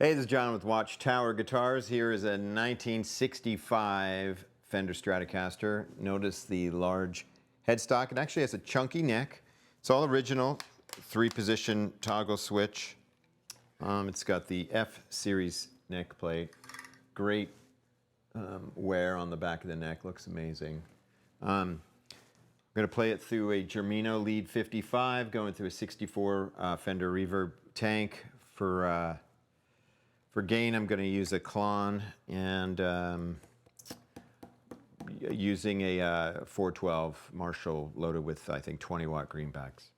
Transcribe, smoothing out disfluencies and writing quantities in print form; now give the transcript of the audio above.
Hey, this is John with Watchtower Guitars. Here is a 1965 Fender Stratocaster. Notice the large headstock. It actually has a chunky neck. It's all original, 3-position toggle switch. It's got the F series neck plate. Great wear on the back of the neck, looks amazing. I'm going to play it through a Germino Lead 55, going through a 64 Fender Reverb tank. For gain, I'm going to use a Klon and using a 412 Marshall loaded with, I think, 20-watt greenbacks.